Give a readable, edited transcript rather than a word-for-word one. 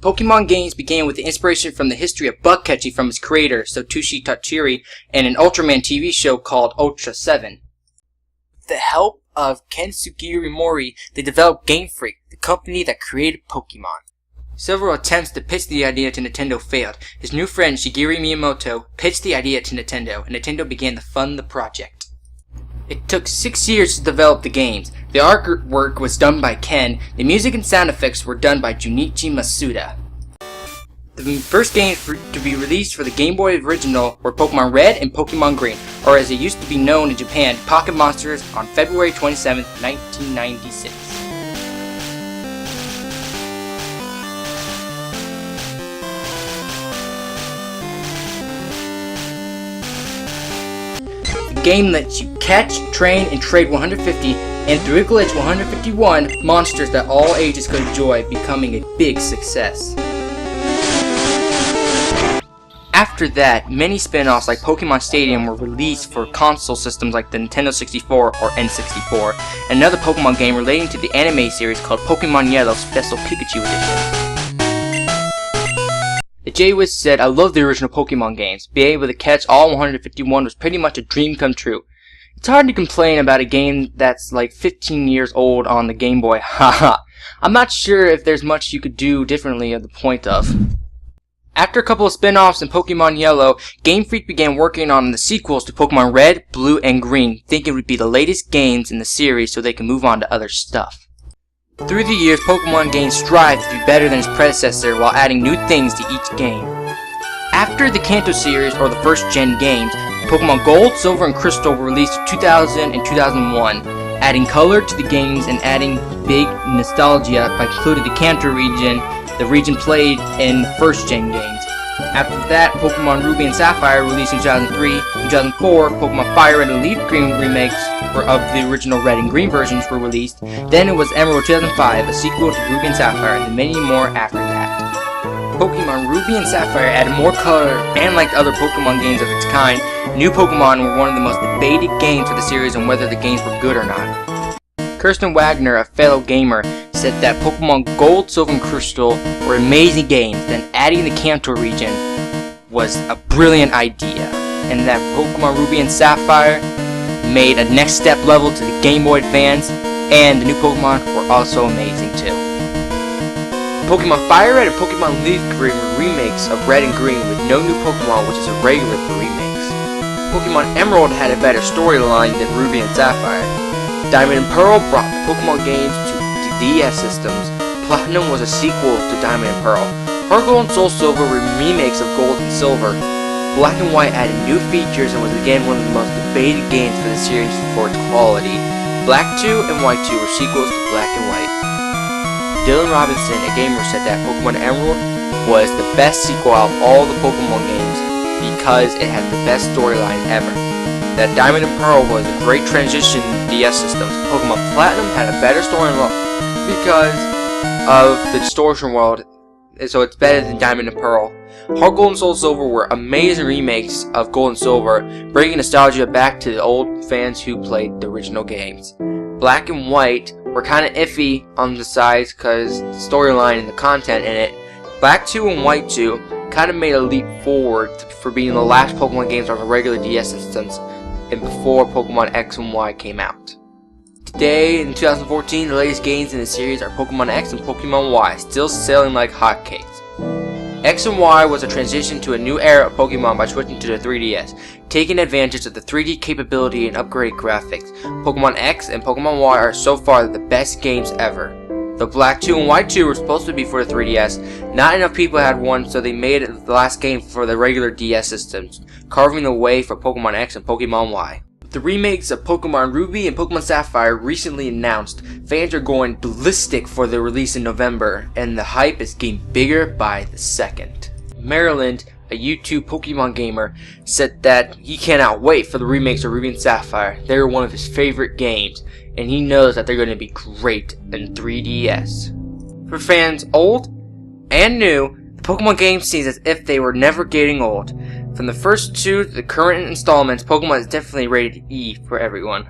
Pokemon games began with the inspiration from the history of bug catching from its creator, Satoshi Tajiri, and an Ultraman TV show called Ultra 7. With the help of Ken Sugiri Mori, they developed Game Freak, the company that created Pokemon. Several attempts to pitch the idea to Nintendo failed. His new friend Shigeru Miyamoto pitched the idea to Nintendo, and Nintendo began to fund the project. It took 6 years to develop the games. The artwork was done by Ken. The music and sound effects were done by Junichi Masuda. The first games to be released for the Game Boy original were Pokemon Red and Pokemon Green, or as it used to be known in Japan, Pocket Monsters, on February 27, 1996. The game lets you catch, train, and trade 150 and through it glitch 151 monsters that all ages could enjoy, becoming a big success. After that, many spin-offs like Pokemon Stadium were released for console systems like the Nintendo 64 or N64, and another Pokemon game relating to the anime series called Pokemon Yellow Special Pikachu Edition. J-Wiz said, "I love the original Pokemon games. Being able to catch all 151 was pretty much a dream come true. It's hard to complain about a game that's like 15 years old on the Game Boy, haha. I'm not sure if there's much you could do differently at the point of." After a couple of spin-offs in Pokemon Yellow, Game Freak began working on the sequels to Pokemon Red, Blue, and Green, thinking it would be the latest games in the series so they can move on to other stuff. Through the years, Pokemon games strived to be better than its predecessor while adding new things to each game. After the Kanto series, or the first-gen games, Pokemon Gold, Silver, and Crystal were released in 2000 and 2001, adding color to the games and adding big nostalgia by including the Kanto region, the region played in the first-gen games. After that, Pokemon Ruby and Sapphire released in 2003. In 2004, Pokemon Fire Red and Leaf Green remakes of the original Red and Green versions were released. Then it was Emerald 2005, a sequel to Ruby and Sapphire, and many more after that. Pokemon Ruby and Sapphire added more color, and like other Pokemon games of its kind, new Pokemon were one of the most debated games for the series on whether the games were good or not. Kirsten Wagner, a fellow gamer, said that Pokemon Gold, Silver, and Crystal were amazing games, then adding the Kanto region was a brilliant idea, and that Pokemon Ruby and Sapphire made a next step level to the Game Boy Advance, and the new Pokemon were also amazing too. Pokemon Fire Red and Pokemon Leaf Green were remakes of Red and Green with no new Pokemon, which is irregular for remakes. Pokemon Emerald had a better storyline than Ruby and Sapphire. Diamond and Pearl brought the Pokemon games to DS systems. Platinum was a sequel to Diamond and Pearl. Heart Gold and Soul Silver were remakes of Gold and Silver. Black and White added new features and was again one of the most debated games for the series for its quality. Black 2 and White 2 were sequels to Black and White. Dylan Robinson, a gamer, said that Pokemon Emerald was the best sequel out of all the Pokemon games because it had the best storyline ever. That Diamond and Pearl was a great transition to DS systems. Pokemon Platinum had a better storyline because of the distortion world, so it's better than Diamond and Pearl. Heart Gold and Soul Silver were amazing remakes of Gold and Silver, bringing nostalgia back to the old fans who played the original games. Black and White were kind of iffy on the sides because the storyline and the content in it. Black 2 and White 2 kind of made a leap forward for being the last Pokemon games on the regular DS systems and before Pokemon X and Y came out. Today, in 2014, the latest games in the series are Pokemon X and Pokemon Y, still selling like hotcakes. X and Y was a transition to a new era of Pokemon by switching to the 3DS, taking advantage of the 3D capability and upgraded graphics. Pokemon X and Pokemon Y are so far the best games ever. The Black 2 and White 2 were supposed to be for the 3DS. Not enough people had one, so they made it the last game for the regular DS systems, carving the way for Pokemon X and Pokemon Y. With the remakes of Pokemon Ruby and Pokemon Sapphire recently announced, fans are going ballistic for their release in November, and the hype is getting bigger by the second. Maryland, a YouTube Pokemon gamer, said that he cannot wait for the remakes of Ruby and Sapphire. They are one of his favorite games, and he knows that they're going to be great in 3DS. For fans old and new, the Pokemon game seems as if they were never getting old. From the first two to the current installments, Pokemon is definitely rated E for everyone.